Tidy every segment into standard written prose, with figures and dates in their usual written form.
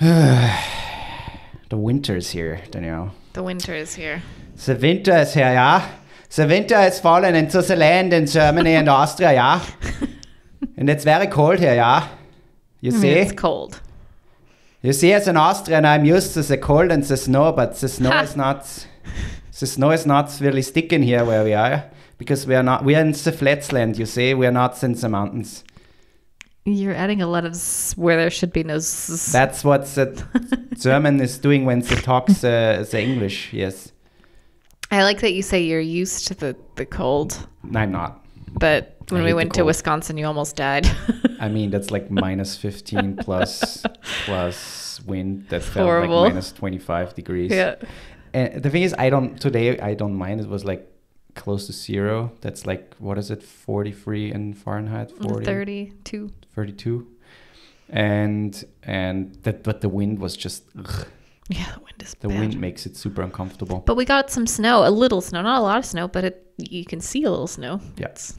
The winter is here, Danielle. The winter is here. The winter is here, yeah. The winter has fallen into the land in Germany and Austria, yeah. And it's very cold here, yeah. You see? It's cold. You see, as an Austrian, I'm used to the cold and the snow, but the snow is not. The snow is not really sticking here where we are, because we are in the flatland. You see, we are not in the mountains. You're adding a lot of where there should be no. That's what the German is doing when they talks the English. Yes. I like that you say you're used to the cold. I'm not. But when we went to Wisconsin, you almost died. I mean, that's like minus 15 plus wind. That felt horrible. Like minus 25 degrees. Yeah. And the thing is, I don't mind. It was like close to zero. That's like, what is it? 43 in Fahrenheit? 32. 32. But the wind was just, ugh. Yeah, the wind is bad. The wind makes it super uncomfortable. But we got some snow, a little snow, not a lot of snow, but you can see a little snow. Yeah. It's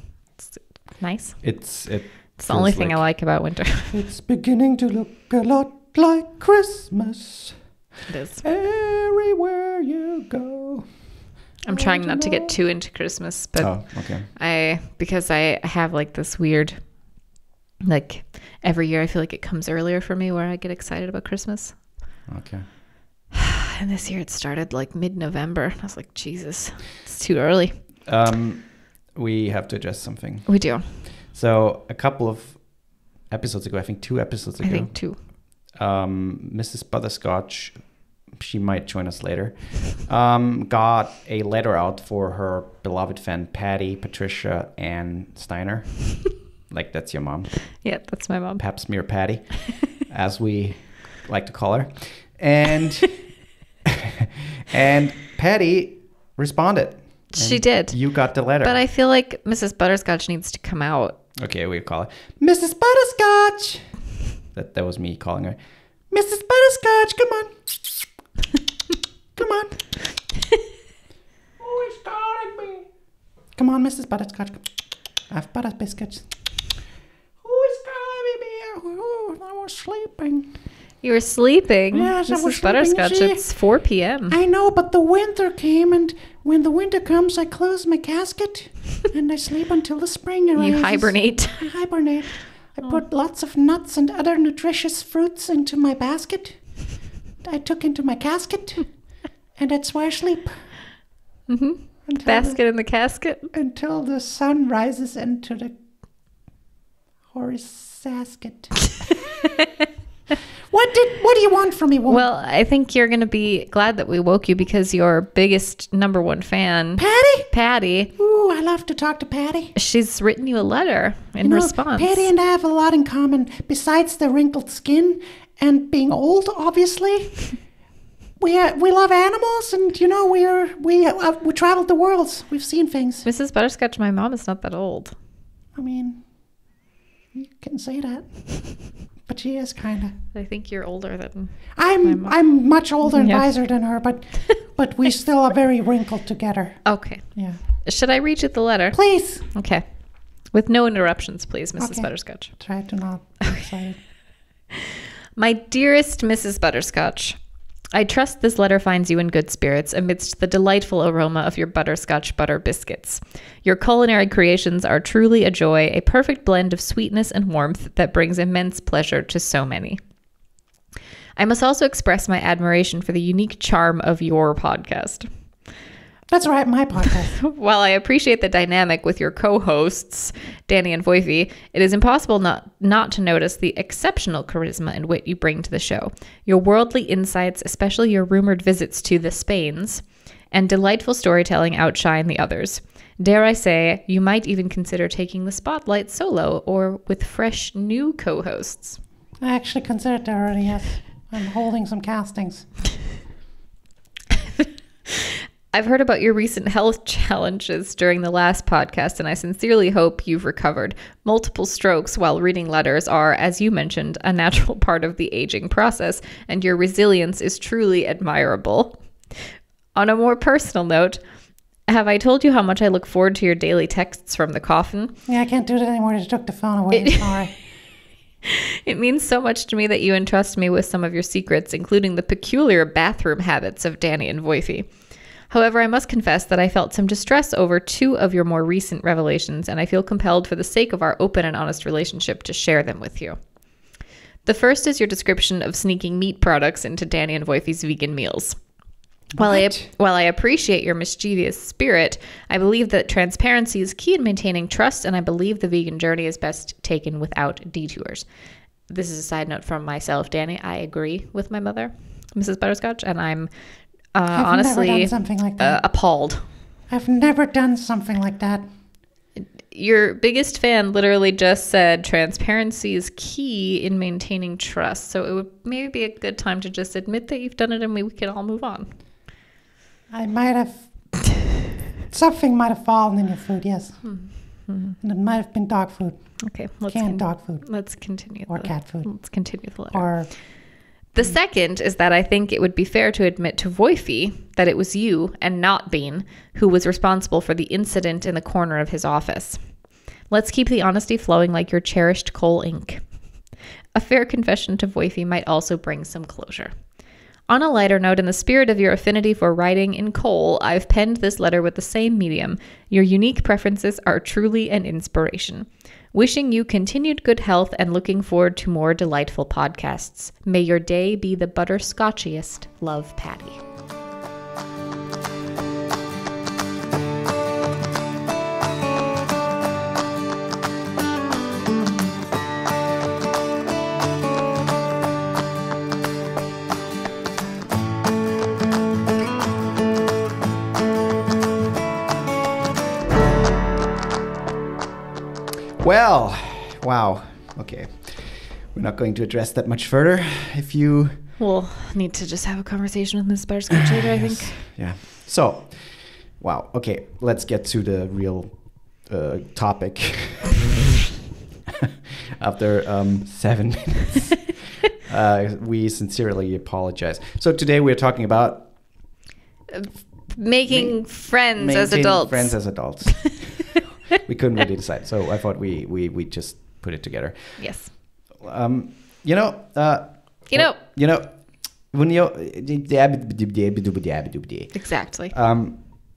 nice. It's the only thing I like about winter. It's beginning to look a lot like Christmas. It is. Everywhere you go. I'm trying not to get too into Christmas, but because I have like this weird, like every year I feel like it comes earlier for me where I get excited about Christmas. Okay. And this year it started like mid-November. I was like, Jesus, it's too early. We have to address something. We do. So a couple of episodes ago, I think 2 episodes ago. I think 2. Mrs. Butterscotch, she might join us later, got a letter out for her beloved fan, Patty, Patricia, and Steiner. Like, that's your mom. Yeah, that's my mom. Pap smear Patty, as we like to call her. And and Patty responded. She did. You got the letter. But I feel like Mrs. Butterscotch needs to come out. Okay, we call her Mrs. Butterscotch. That was me calling her Mrs. Butterscotch. Come on. Come on. Who is calling me? Come on, Mrs. Butterscotch. I have butter biscuits. Who is calling me? Oh, I was sleeping. You were sleeping? Yes, I was Mrs. Butterscotch, sleeping. it's 4 p.m. I know, but the winter came, and when the winter comes, I close my casket, and I sleep until the spring arrives. You hibernate. I hibernate. I put lots of nuts and other nutritious fruits into my basket. I took into my casket, and that's where I sleep. Mm-hmm. Basket in the casket? Until the sun rises into the horse-asket. What do you want from me, woman? Well, I think you're going to be glad that we woke you because your biggest #1 fan, Patty. Ooh, I love to talk to Patty. She's written you a letter in response. Patty and I have a lot in common. Besides the wrinkled skin and being old, obviously, we love animals, and we traveled the world. We've seen things. Mrs. Butterscotch, my mom is not that old. I mean, you can say that. But she is kind of. I think you're older than I'm much older and wiser than her, but we still are very wrinkled together. Okay. Yeah. Should I read you the letter? Please. Okay. With no interruptions, please, Mrs. Butterscotch. Try to not be excited. My dearest Mrs. Butterscotch, I trust this letter finds you in good spirits amidst the delightful aroma of your butterscotch butter biscuits. Your culinary creations are truly a joy, a perfect blend of sweetness and warmth that brings immense pleasure to so many. I must also express my admiration for the unique charm of your podcast. That's right, my podcast. While I appreciate the dynamic with your co-hosts, Dani and Woifi, it is impossible not to notice the exceptional charisma and wit you bring to the show. Your worldly insights, especially your rumored visits to the Spains, and delightful storytelling outshine the others. Dare I say, you might even consider taking the spotlight solo or with fresh new co-hosts. I actually considered that already, yes. I'm holding some castings. I've heard about your recent health challenges during the last podcast, and I sincerely hope you've recovered. Multiple strokes while reading letters are, as you mentioned, a natural part of the aging process, and your resilience is truly admirable. On a more personal note, have I told you how much I look forward to your daily texts from the coffin? Yeah, I can't do it anymore. I just took the phone away. Sorry. It means so much to me that you entrust me with some of your secrets, including the peculiar bathroom habits of Dani and Woifi. However, I must confess that I felt some distress over 2 of your more recent revelations, and I feel compelled for the sake of our open and honest relationship to share them with you. The first is your description of sneaking meat products into Dani and Woifi's vegan meals. While I appreciate your mischievous spirit, I believe that transparency is key in maintaining trust, and I believe the vegan journey is best taken without detours. This is a side note from myself, Dani. I agree with my mother, Mrs. Butterscotch, and I'm honestly never done something like that. Appalled. I've never done something like that. Your biggest fan literally just said transparency is key in maintaining trust. So it would maybe be a good time to just admit that you've done it and we can all move on. I might have... Something might have fallen in your food, yes. And it might have been dog food. Okay. Canned dog food. Let's continue. Or cat food. Let's continue the letter. Or... The second is that I think it would be fair to admit to Woifi that it was you and not Bean who was responsible for the incident in the corner of his office. Let's keep the honesty flowing like your cherished coal ink. A fair confession to Woifi might also bring some closure. On a lighter note, in the spirit of your affinity for writing in coal, I've penned this letter with the same medium. Your unique preferences are truly an inspiration. Wishing you continued good health and looking forward to more delightful podcasts. May your day be the butterscotchiest. Love, Patty. Well, wow. Okay. We're not going to address that much further. If you... We'll need to just have a conversation with Ms. Butterscotch later, I think. Yeah. So, wow. Okay. Let's get to the real topic. After 7 minutes. We sincerely apologize. So today we're talking about... Making friends as adults. Friends as adults. We couldn't really decide, so I thought we just put it together. Yes. When Exactly.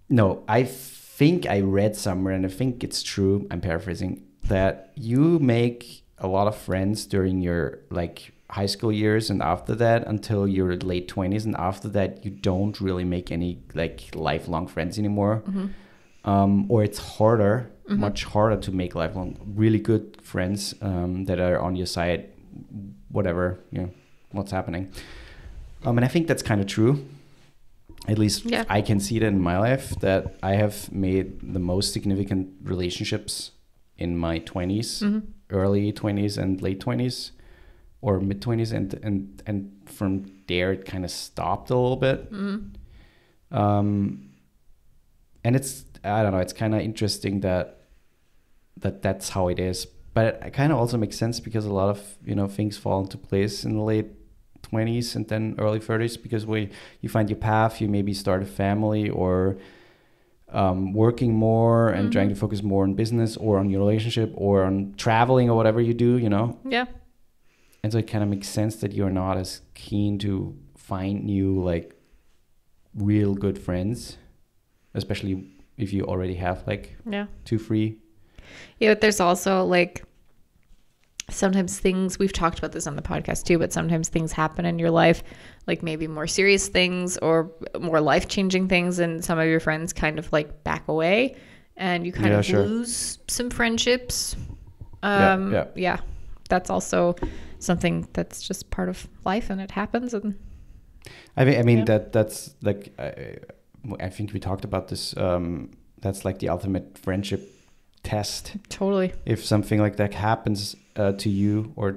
No, I think I read somewhere, and I think it's true, I'm paraphrasing, that you make a lot of friends during your high school years and after that until your late 20s, and after that you don't really make any lifelong friends anymore. Or it's harder, much harder to make lifelong, really good friends that are on your side, whatever, what's happening. And I think that's kind of true. At least I can see that in my life, that I have made the most significant relationships in my 20s, early 20s and late 20s, or mid 20s, and from there it kind of stopped a little bit. And it's, I don't know, it's kind of interesting that's how it is. But it kind of also makes sense because a lot of, things fall into place in the late 20s and then early 30s, because you find your path, you maybe start a family, or working more and trying to focus more on business or on your relationship or on traveling or whatever you do, Yeah. And so it kind of makes sense that you're not as keen to find new, real good friends, especially if you already have 2, 3. Yeah, but there's also sometimes things, we've talked about this on the podcast too, but sometimes things happen in your life, maybe more serious things or more life-changing things, and some of your friends kind of back away and you kind of lose some friendships. Yeah, that's also something that's just part of life, and it happens. And I mean that's I think we talked about this. That's the ultimate friendship test. Totally. If something like that happens to you, or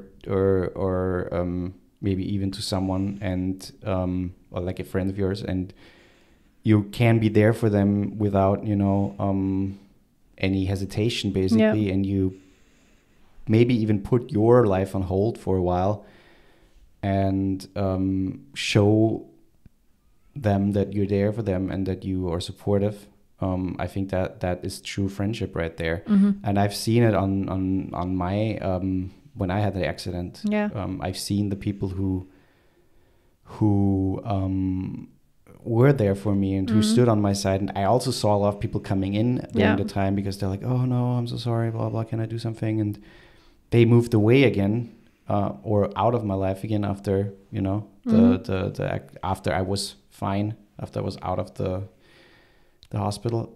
maybe even to someone, and or a friend of yours, and you can be there for them without any hesitation, basically, and you maybe even put your life on hold for a while, and show them that you're there for them and that you are supportive. I think that is true friendship right there. And I've seen it on my when I had the accident. Yeah. I've seen the people who were there for me and who stood on my side. And I also saw a lot of people coming in during the time because they're like, oh no, I'm so sorry, blah, blah, can I do something? And they moved away again, or out of my life again after, you know, after I was fine, after I was out of the hospital.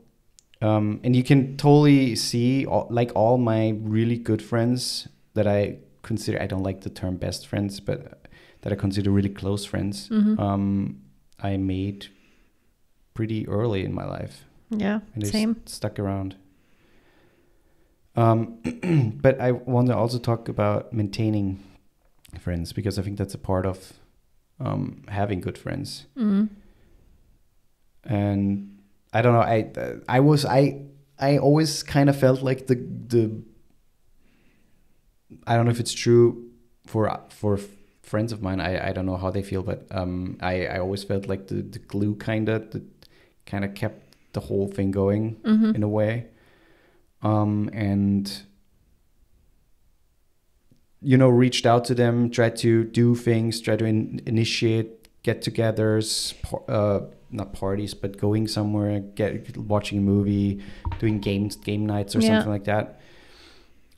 And you can totally see all my really good friends that I consider, I don't like the term best friends, but that I consider really close friends, I made pretty early in my life. Yeah, and they same. Stuck around. But I want to also talk about maintaining friends, because I think that's a part of having good friends. And I don't know, I always kind of felt like the I don't know if it's true for friends of mine. I don't know how they feel, but I always felt like the glue kind of kept the whole thing going in a way. And you know, reached out to them, tried to do things, tried to initiate get-togethers, not parties, but going somewhere, watching a movie, doing game nights or something like that.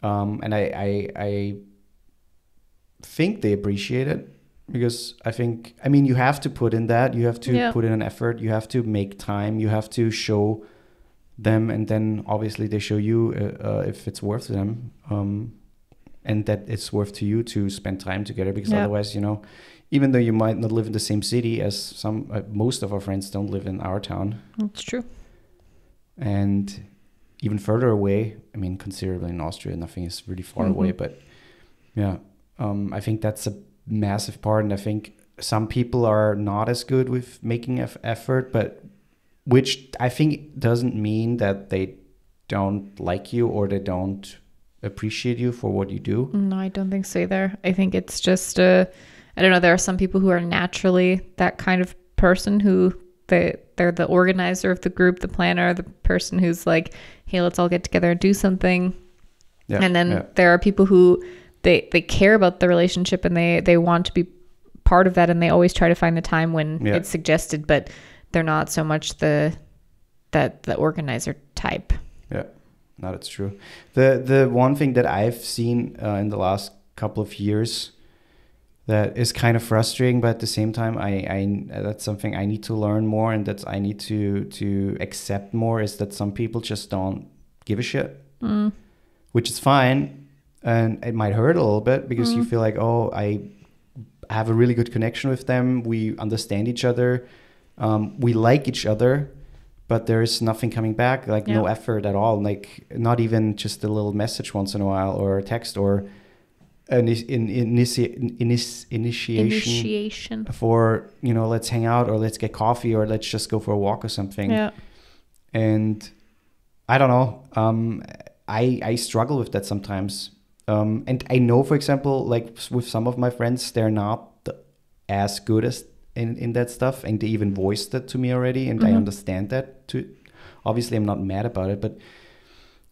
And I think they appreciate it, because I mean, you have to put in that, you have to put in an effort, you have to make time, you have to show them, and then obviously they show you if it's worth them, and that it's worth to you to spend time together, because otherwise, you know, even though you might not live in the same city as most of our friends don't live in our town. That's true. And even further away, I mean, considerably in Austria, nothing is really far away, but yeah, I think that's a massive part. And I think some people are not as good with making effort, but which I think doesn't mean that they don't like you or they don't appreciate you for what you do. No, I don't think so either. I think it's just, I don't know, there are some people who are naturally that kind of person who they're the organizer of the group, the planner, the person who's like, hey, let's all get together and do something. Yeah, and then there are people who they care about the relationship and they want to be part of that, and they always try to find the time when it's suggested, but they're not so much the organizer type. Yeah, no, that's true. The one thing that I've seen in the last couple of years that is kind of frustrating, but at the same time, I that's something I need to learn more, and that I need to accept more, is that some people just don't give a shit, which is fine. And it might hurt a little bit, because you feel like, oh, I have a really good connection with them. We understand each other. We like each other, but there is nothing coming back, like no effort at all. Like not even just a little message once in a while, or a text, or an initiation for, you know, let's hang out, or let's get coffee, or let's just go for a walk or something. Yeah. And I don't know. I struggle with that sometimes. And I know, for example, like with some of my friends, they're not as good as in that stuff, and they even voiced that to me already, and I understand that too. Obviously, I'm not mad about it, but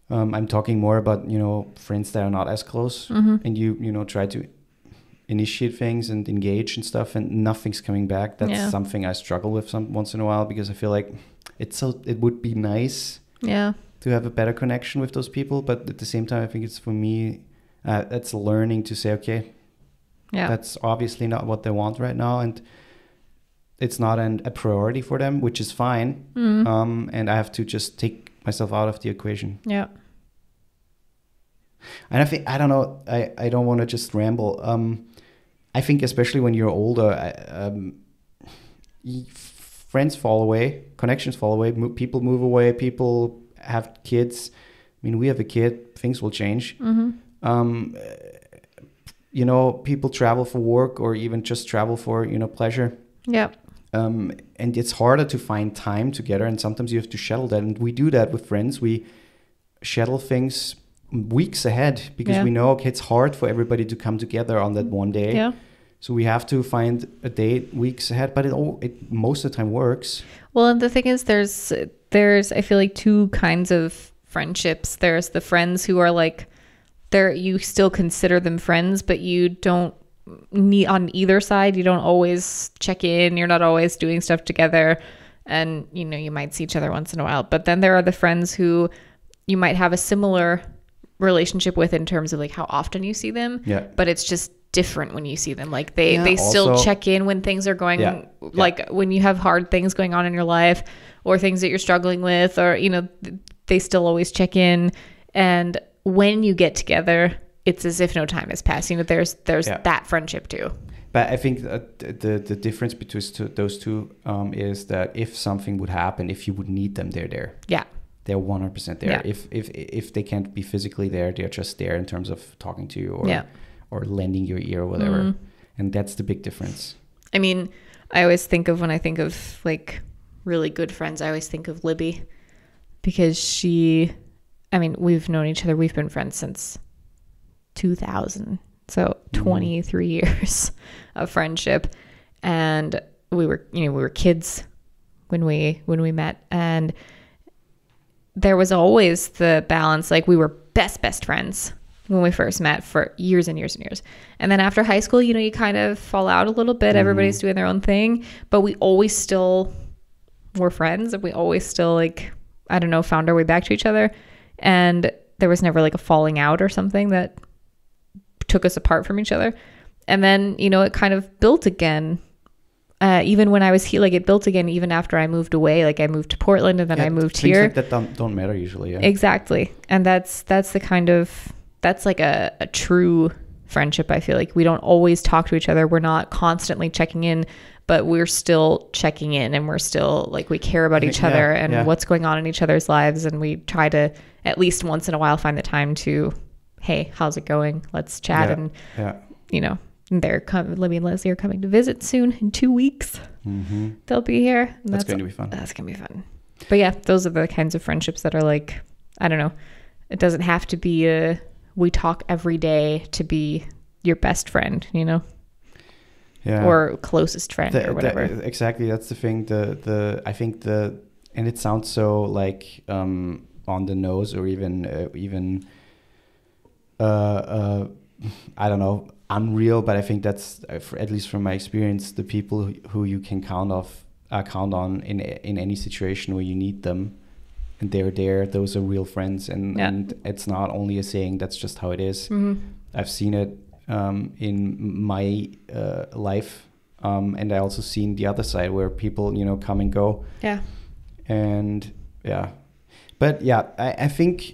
I'm talking more about, you know, friends that are not as close, and you know, try to initiate things and engage and stuff, and nothing's coming back. That's something I struggle with once in a while, because I feel like it would be nice to have a better connection with those people, but at the same time, I think it's, for me, that's learning to say, okay, that's obviously not what they want right now, and it's not a priority for them, which is fine. And I have to just take myself out of the equation. Yeah. And I think, I don't know, I don't want to just ramble. I think especially when you're older, friends fall away, connections fall away, people move away, people have kids. I mean, we have a kid, things will change. You know, people travel for work, or even just travel for, you know, pleasure. Yeah. And it's harder to find time together, and sometimes you have to schedule that. And we do that with friends. We schedule things weeks ahead, because we know, okay, it's hard for everybody to come together on that one day. Yeah. So we have to find a date weeks ahead, but it most of the time works. Well, and the thing is, there's I feel like two kinds of friendships. There's the friends who are like you still consider them friends, but you don't need on either side. You don't always check in. You're not always doing stuff together. And, you know, you might see each other once in a while. But then there are the friends who you might have a similar relationship with in terms of like how often you see them. Yeah. But it's just different when you see them. Like they still also, check in when things are going, like when you have hard things going on in your life or things that you're struggling with, or, you know, they still always check in. And when you get together, it's as if no time has passed. You know, there's that friendship too. But I think the difference between those two is that if something would happen, if you would need them, they're there. Yeah. They're 100% there. Yeah. If they can't be physically there, they're just there in terms of talking to you or lending your ear or whatever. Mm-hmm. And that's the big difference. I mean, I always think of, when I think of like really good friends, I always think of Libby, because we've known each other. We've been friends since 2000. So 23 years of friendship. And we were kids when we met, and there was always the balance. Like we were best friends when we first met for years and years and years. And then after high school, you know, you kind of fall out a little bit. Mm-hmm. Everybody's doing their own thing, but we always still were friends, and we always still, like, I don't know, found our way back to each other. And there was never like a falling out or something that took us apart from each other. And then, you know, it kind of built again. Even when I was here, like it built again even after I moved away. Like I moved to Portland, and then I moved here. Things like that don't matter usually. Yeah. Exactly. And that's the kind of, that's like a true friendship. I feel like we don't always talk to each other. We're not constantly checking in, but we're still checking in, and we're still like, we care about each other and what's going on in each other's lives. And we try to at least once in a while find the time to, hey, how's it going? Let's chat. And, you know, Libby and Leslie are coming to visit soon in 2 weeks. Mm-hmm. They'll be here. That's going to be fun. That's going to be fun. But yeah, those are the kinds of friendships that are like, I don't know. It doesn't have to be we talk every day to be your best friend, you know? Yeah. Or closest friend or whatever. Exactly. That's the thing. I think and it sounds so like on the nose, or even I don't know, unreal, but I think that's, at least from my experience, the people who you can count on in any situation where you need them, and they're there. Those are real friends, and it's not only a saying. That's just how it is. Mm-hmm. I've seen it in my life, and I also seen the other side where people, you know, come and go. Yeah. And but I think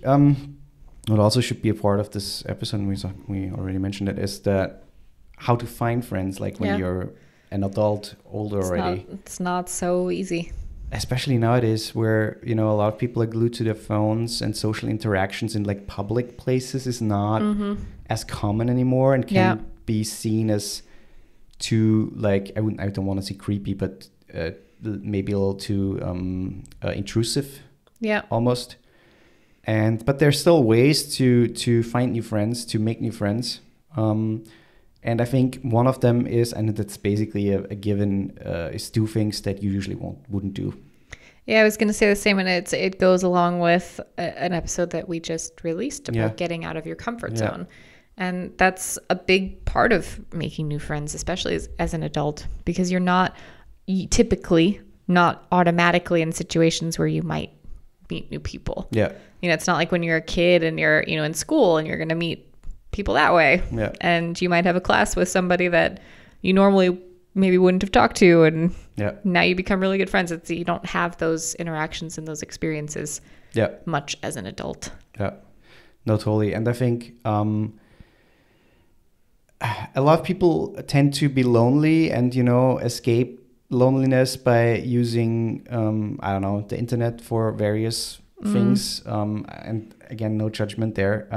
what also should be a part of this episode, we already mentioned it, is that how to find friends, like when you're an adult, older already. It's not so easy. Especially nowadays, where, you know, a lot of people are glued to their phones, and social interactions in like public places is not as common anymore, and can be seen as too, like, I don't want to say creepy, but maybe a little too intrusive. Yeah. Almost. But there's still ways to find new friends, to make new friends. And I think one of them is, and that's basically a given, is do things that you usually wouldn't do. Yeah, I was going to say the same, and it goes along with an episode that we just released about getting out of your comfort zone. And that's a big part of making new friends, especially as an adult, because you're typically not automatically in situations where you might meet new people. Yeah. You know, it's not like when you're a kid and you're, you know, in school and you're going to meet people that way. Yeah. And you might have a class with somebody that you normally maybe wouldn't have talked to, and now you become really good friends. You don't have those interactions and those experiences much as an adult. Yeah. No, totally. And I think a lot of people tend to be lonely and, you know, escape loneliness by using, I don't know, the internet for various things. And again, no judgment there.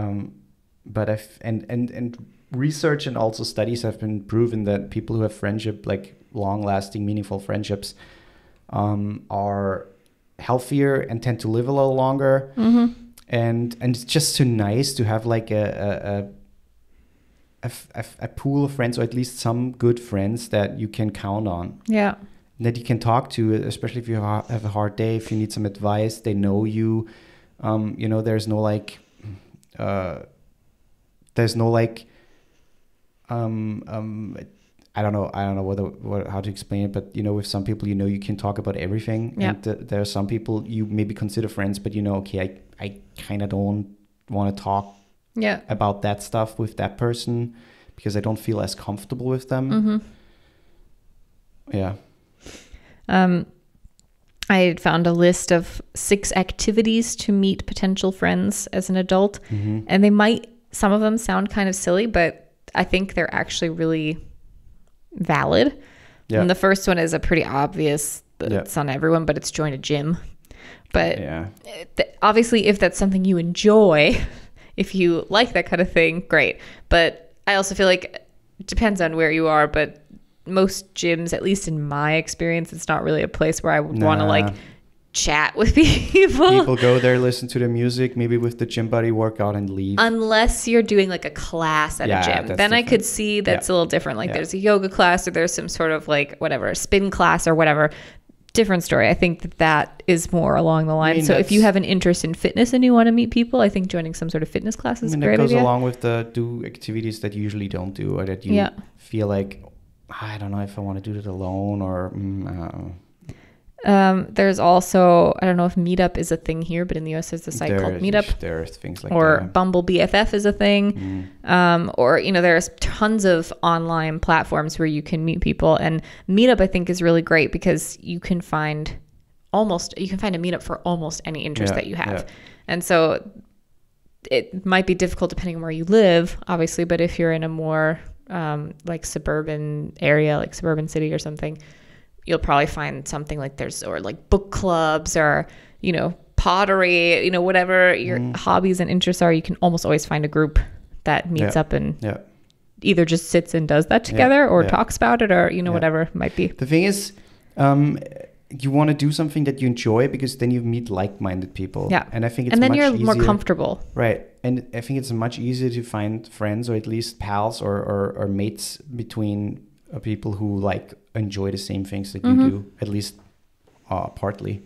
But and research and also studies have been proven that people who have friendship, like long-lasting, meaningful friendships, are healthier and tend to live a little longer. Mm-hmm. And it's just so nice to have like a pool of friends, or at least some good friends that you can count on. Yeah. That you can talk to, especially if you have a hard day, if you need some advice, they know you. You know, there's no like there's no like, I don't know how to explain it, but with some people, you can talk about everything. Yeah. And there are some people you maybe consider friends, but okay, I kind of don't want to talk about that stuff with that person because I don't feel as comfortable with them. Yeah. I had found a list of 6 activities to meet potential friends as an adult. And some of them sound kind of silly, but I think they're actually really valid. Yeah. And the first one is a pretty obvious, it's on everyone, but it's join a gym. But obviously, if that's something you enjoy, if you like that kind of thing, great. But I also feel like it depends on where you are, but most gyms, at least in my experience, it's not really a place where I would want to like chat with people. People go there, listen to the music, maybe with the gym buddy, work out and leave. Unless you're doing like a class at a gym. Then different. I could see that's a little different. Like there's a yoga class or there's some sort of like whatever, a spin class or whatever. Different story. I think that is more along the line. So if you have an interest in fitness and you want to meet people, I think joining some sort of fitness class is a great idea. That goes along with the do activities that you usually don't do or that you feel like, I don't know if I want to do it alone or there's also, I don't know if Meetup is a thing here, but in the US there's a site called Meetup. There are things like or that. Bumble BFF is a thing. Or, there's tons of online platforms where you can meet people, and Meetup I think is really great because you can find a meetup for almost any interest that you have. Yeah. And so it might be difficult depending on where you live, obviously, but if you're in a more like suburban area, like suburban city or something, you'll probably find something like or like book clubs or, pottery, whatever your hobbies and interests are, you can almost always find a group that meets up and either just sits and does that together or talks about it or, whatever it might be. The thing is, you want to do something that you enjoy because then you meet like-minded people. Yeah. And I think it's and then much you're easier, more comfortable. Right. And I think it's much easier to find friends or at least pals or mates between people who like enjoy the same things that you do, at least partly.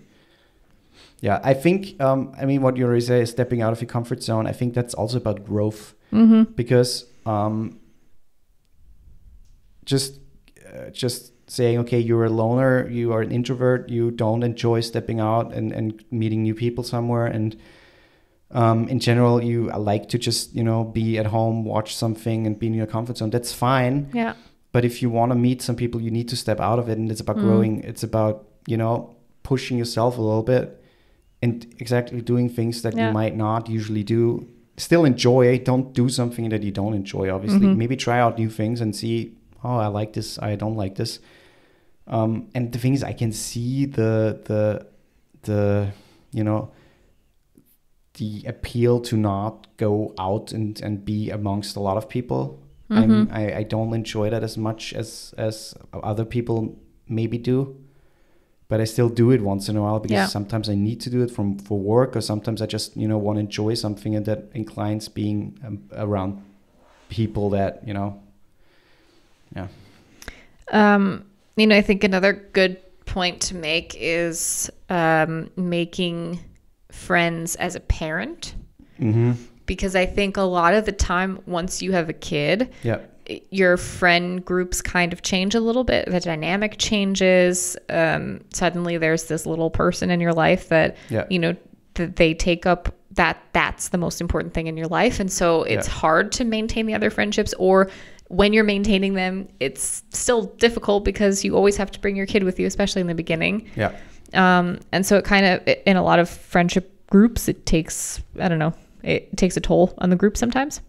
Yeah, I think, what you already say is stepping out of your comfort zone. I think that's also about growth because just saying, okay, you're a loner, you are an introvert, you don't enjoy stepping out and meeting new people somewhere. And in general, you like to just, be at home, watch something and be in your comfort zone. That's fine. Yeah. But if you want to meet some people, you need to step out of it. And it's about growing. It's about, pushing yourself a little bit and exactly doing things that you might not usually do. Still enjoy. Don't do something that you don't enjoy, obviously. Maybe try out new things and see, oh, I like this, I don't like this. And the thing is, I can see the appeal to not go out and be amongst a lot of people. I don't enjoy that as much as other people maybe do, but I still do it once in a while because sometimes I need to do it for work, or sometimes I just want to enjoy something and that inclines being around people that I think another good point to make is making friends as a parent. Because I think a lot of the time, once you have a kid, your friend groups kind of change a little bit. The dynamic changes. Suddenly there's this little person in your life that, that they take up that's the most important thing in your life. And so it's hard to maintain the other friendships, or when you're maintaining them, it's still difficult because you always have to bring your kid with you, especially in the beginning. And so it kind of, in a lot of friendship groups, it takes, it takes a toll on the group sometimes.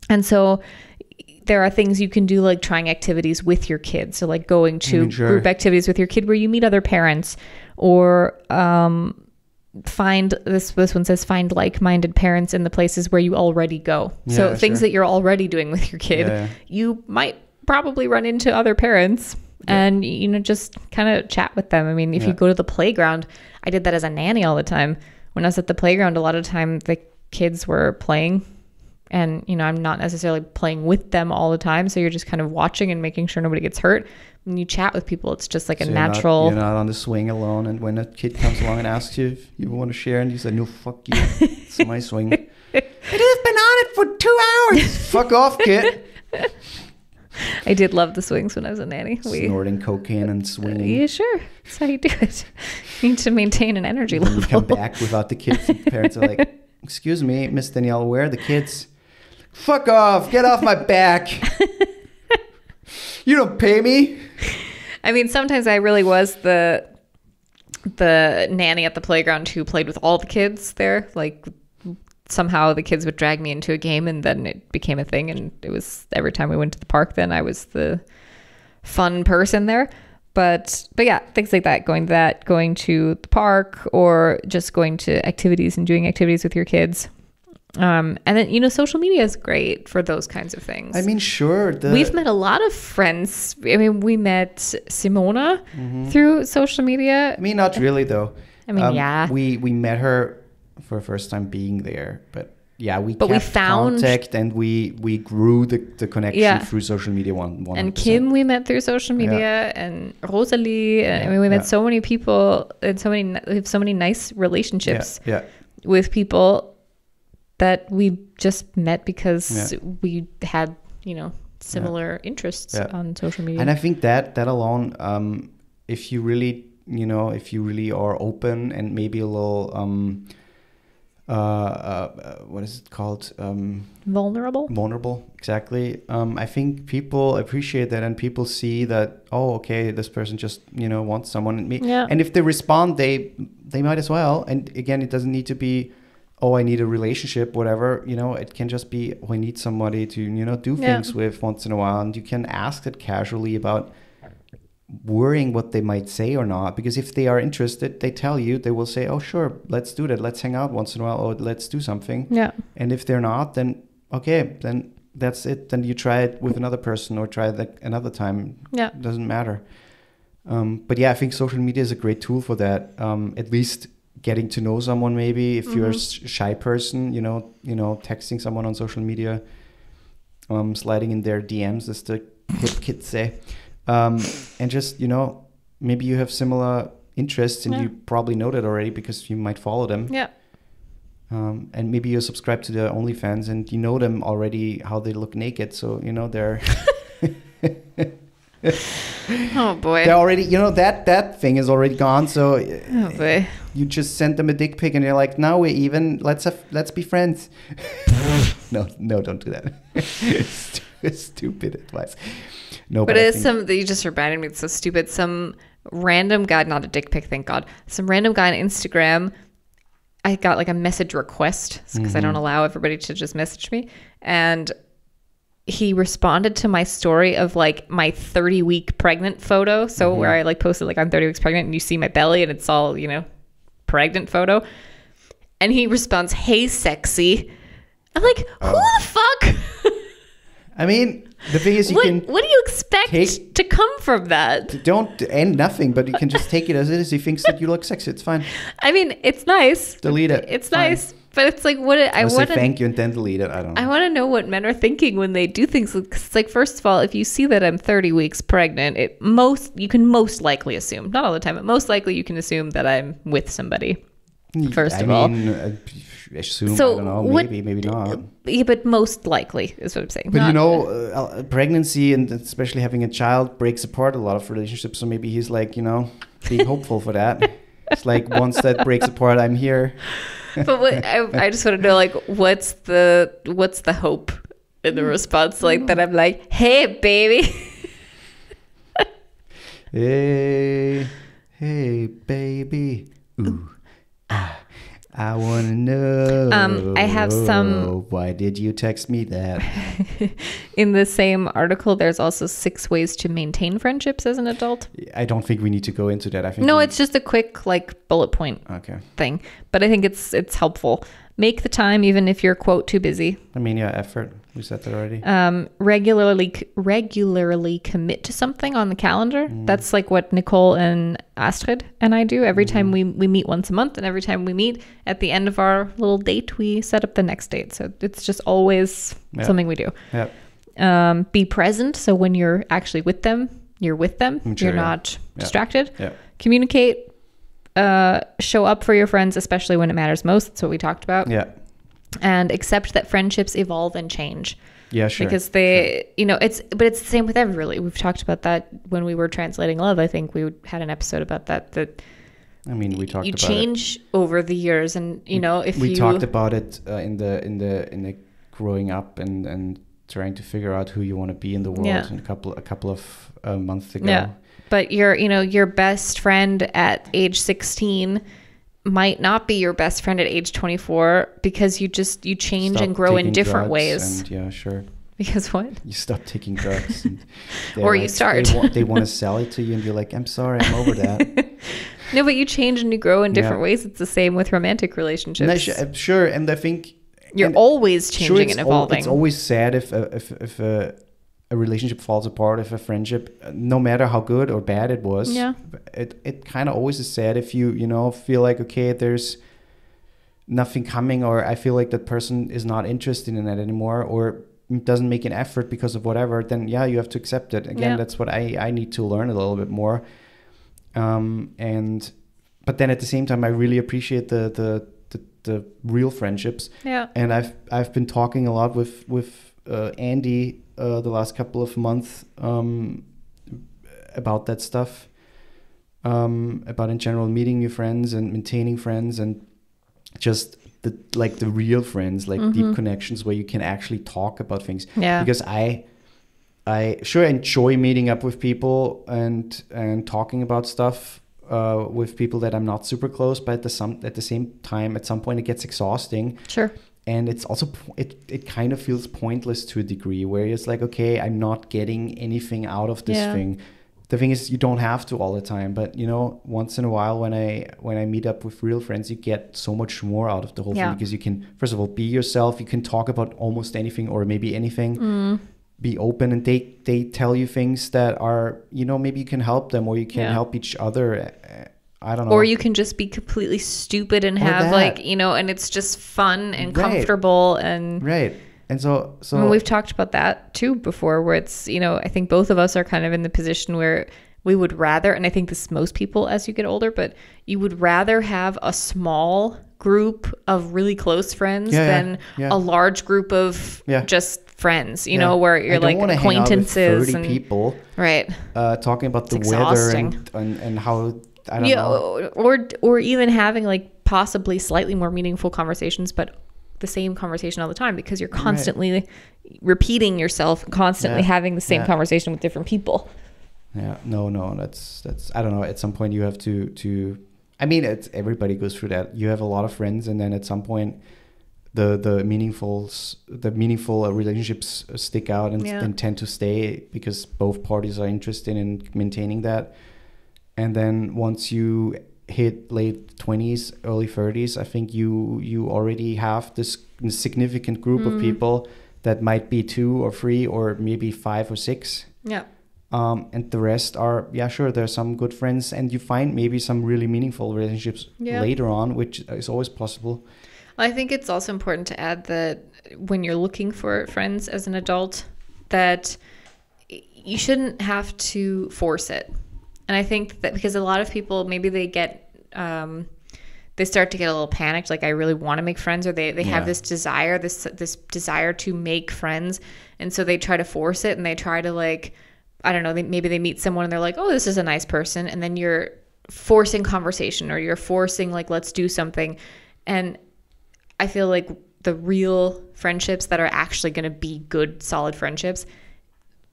And so there are things you can do, like trying activities with your kids. So like going to group activities with your kid where you meet other parents, or find this one says find like-minded parents in the places where you already go. So things that you're already doing with your kid, you might probably run into other parents and just kind of chat with them. I mean, if you go to the playground, I did that as a nanny all the time. When I was at the playground, a lot of time the kids were playing, and I'm not necessarily playing with them all the time, so you're just kind of watching and making sure nobody gets hurt. When you chat with people, it's just like a natural. You're not on the swing alone, and when a kid comes along and asks you if you want to share, and you say, "No, fuck you, it's my swing." It has been on it for 2 hours. Fuck off, kid. I did love the swings when I was a nanny. Snorting cocaine and swinging. Yeah, sure. That's how you do it. You need to maintain an energy When level. you come back without the kids, the parents are like, excuse me, Miss Danielle, where are the kids? Fuck off. Get off my back. You don't pay me. I mean, sometimes I really was the nanny at the playground who played with all the kids there. Like, somehow the kids would drag me into a game, and then it became a thing. And it was every time we went to the park, then I was the fun person there. But yeah, things like that, going to the park, or just going to activities and doing activities with your kids. And then, social media is great for those kinds of things. I mean, sure. We've met a lot of friends. I mean, we met Simona through social media. I mean, not really, though. I mean, yeah. We met her for the first time being there. But yeah, we kept found contact, and we grew the connection through social media. One And Kim, we met through social media, and Rosalie. I mean, we met so many people, and we have so many nice relationships with people that we just met because we had, similar interests on social media. And I think that alone, if you really, are open and maybe a little, what is it called? Vulnerable, exactly. I think people appreciate that, and people see that, oh, okay, this person just, wants someone. And if they respond, they might as well. And again, it doesn't need to be, oh, I need a relationship, whatever, it can just be, oh, I need somebody to, do things with once in a while. And you can ask it casually about worrying what they might say or not. Because if they are interested, they tell you, they will say, oh, sure, let's do that. Let's hang out once in a while, or let's do something. Yeah. And if they're not, then, okay, then that's it. Then you try it with another person, or try it another time. Yeah. It doesn't matter. But yeah, I think social media is a great tool for that. At least getting to know someone, maybe if you're a shy person, texting someone on social media, sliding in their DMs, as the hip kids say, and just, maybe you have similar interests, and you probably know that already because you might follow them. Yeah. And maybe you subscribe to their OnlyFans, and you know them already, how they look naked, so they're oh boy, they're already, that thing is already gone, so oh boy, you just send them a dick pic, and you're like, now we're even, let's be friends. no, don't do that. Stupid advice. No, but it is you just reminded me, it's so stupid. Some random guy, not a dick pic, thank God, some random guy on Instagram, I got like a message request because I don't allow everybody to just message me, and he responded to my story of like my 30-week pregnant photo. So where I like posted like I'm 30 weeks pregnant, and you see my belly, and it's all, pregnant photo. And he responds, "Hey, sexy." I'm like, who the fuck? I mean, the thing is, what do you expect to come from that? Don't end nothing, but you can just take it as it is. He thinks that you look sexy. It's fine. I mean, it's nice. Delete it. It's nice. But it's like, I want to say thank you and then delete it. I don't know. I want to know what men are thinking when they do things. It's like, first of all, if you see that I'm 30 weeks pregnant, you can most likely assume, not all the time, but most likely you can assume that I'm with somebody. First of all, assume, so I don't know, maybe not. Yeah, but most likely is what I'm saying. But pregnancy, and especially having a child, breaks apart a lot of relationships. So maybe he's like, being hopeful for that. It's like, once that breaks apart, I'm here. But I just want to know, like, what's the hope in the response, like that I'm like, hey baby, hey baby, ooh, I want to know. I have some. Why did you text me that? In the same article, there's also 6 ways to maintain friendships as an adult. I don't think we need to go into that. I think it's just a quick like bullet point thing. But I think it's helpful. Make the time, even if you're, quote, too busy. I mean, effort. We said that already. Regularly commit to something on the calendar. That's like what Nicole and Astrid and I do. Every time we meet once a month, and every time we meet at the end of our little date, we set up the next date. So it's just always something we do. Yeah. Be present. So when you're actually with them, you're with them. You're not distracted. Yeah. Communicate. Show up for your friends, especially when it matters most. That's what we talked about. Yeah. and accept that friendships evolve and change. Yeah, sure. Because they, you know, it's the same with everybody. We've talked about that when we were translating love. I think we had an episode about that. I mean, we talked you about change over the years, and you know, if we talked about it in the growing up and trying to figure out who you want to be in the world in a couple of months ago. Yeah. But your best friend at age 16 might not be your best friend at age 24 because you change Stop and grow in taking different drugs ways. And yeah, sure. Because what? You stop taking drugs. And or you start. They want to sell it to you and you're like, I'm sorry, I'm over that. No, but you change and you grow in different ways. It's the same with romantic relationships. No, sure. And I think... You're always changing and evolving. It's always sad if a relationship falls apart, if a friendship, no matter how good or bad it was. Yeah. It kind of always is sad if you feel like, okay, there's nothing coming, or I feel like that person is not interested in that anymore, or doesn't make an effort because of whatever, then yeah, you have to accept it. Again, that's what I need to learn a little bit more. But then at the same time, I really appreciate the real friendships. Yeah. And I've been talking a lot with Andy the last couple of months about that stuff, about in general meeting new friends and maintaining friends, and just the real friends, like deep connections where you can actually talk about things. Yeah. Because I sure enjoy meeting up with people and talking about stuff with people that I'm not super close, but at the same time, at some point it gets exhausting. Sure. And it's also, it kind of feels pointless to a degree, where it's like, okay, I'm not getting anything out of this thing. The thing is, you don't have to all the time, but once in a while when I meet up with real friends, you get so much more out of the whole thing, because you can, first of all, be yourself. You can talk about almost anything, or maybe anything. Be open, and they tell you things that are, maybe you can help them, or you can help each other. I don't know. Or you can just be completely stupid and have and it's just fun and comfortable and right. And so and we've talked about that too before, where it's, I think both of us are kind of in the position where we would rather, and I think this is most people as you get older, but you would rather have a small group of really close friends than a large group of just friends, where you're like acquaintances hang out with 30 and people, right? Talking about the weather and how, I don't know. Or even having like possibly slightly more meaningful conversations, but the same conversation all the time, because you're constantly repeating yourself, constantly having the same conversation with different people. Yeah, no, that's I don't know. At some point you have to. I mean, everybody goes through that. You have a lot of friends, and then at some point, the meaningful relationships stick out and tend to stay, because both parties are interested in maintaining that. And then once you hit late 20s, early 30s, I think you already have this significant group of people that might be 2 or 3 or maybe 5 or 6. Yeah. And the rest are, sure, there's some good friends, and you find maybe some really meaningful relationships later on, which is always possible. I think it's also important to add that when you're looking for friends as an adult, that you shouldn't have to force it. And I think that because a lot of people, maybe they get, they start to get a little panicked, like I really want to make friends, or they have this desire, this desire to make friends. And so they try to force it, and they try to like, I don't know, maybe they meet someone and they're like, oh, this is a nice person. And then you're forcing conversation, or you're forcing like, let's do something. And I feel like the real friendships that are actually going to be good, solid friendships,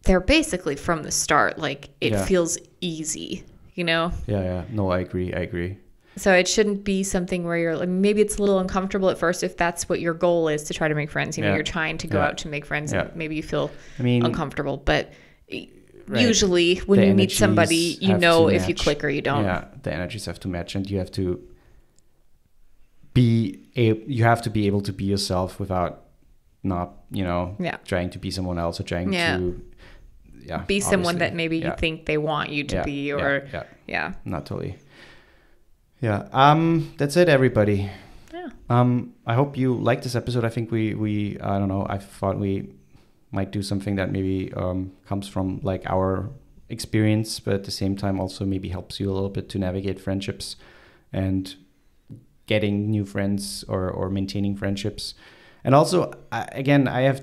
they're basically from the start, like it feels easy, Yeah. No, I agree. So it shouldn't be something where you're like, maybe it's a little uncomfortable at first if that's what your goal is, to try to make friends. You're trying to go out to make friends, and maybe you feel uncomfortable. But usually when you meet somebody, if you click or you don't. Yeah, the energies have to match, and you have to be able to be yourself without not, trying to be someone else, or trying to be someone that maybe you think they want you to be, or not totally. That's it, everybody. I hope you liked this episode. I think we I don't know, I thought we might do something that maybe comes from like our experience, but at the same time also maybe helps you a little bit to navigate friendships and getting new friends or maintaining friendships. And also, I have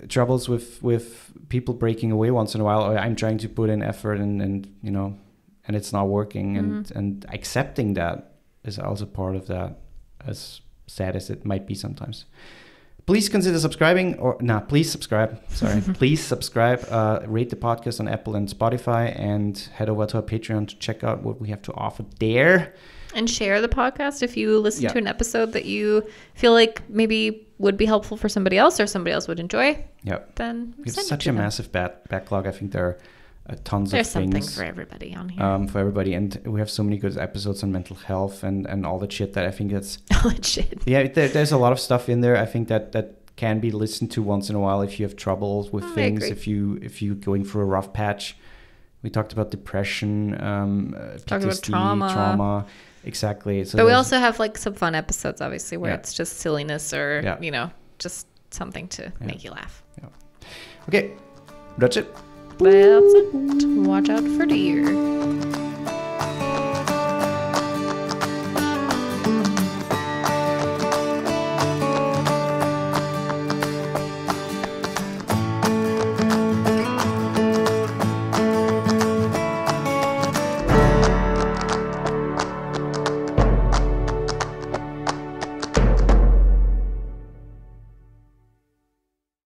troubles with people breaking away once in a while, or I'm trying to put in effort and you know, and it's not working, and accepting that is also part of that, as sad as it might be sometimes. Please consider subscribing, please subscribe. Sorry, please subscribe. Rate the podcast on Apple and Spotify, and head over to our Patreon to check out what we have to offer there. And share the podcast if you listen to an episode that you feel like maybe would be helpful for somebody else or somebody else would enjoy. Yeah. Then we have such a massive backlog. I think there are tons of things. There's something for everybody on here. For everybody. And we have so many good episodes on mental health and all that shit that I think that's... all that shit. Yeah, there's a lot of stuff in there. I think that can be listened to once in a while if you have troubles with things, if you're going through a rough patch. We talked about depression, talked about trauma. Exactly. So but we also have like some fun episodes, obviously, where it's just silliness or, Yeah. you know, just something to make you laugh. Yeah. Okay, that's it. That's it. Watch out for deer.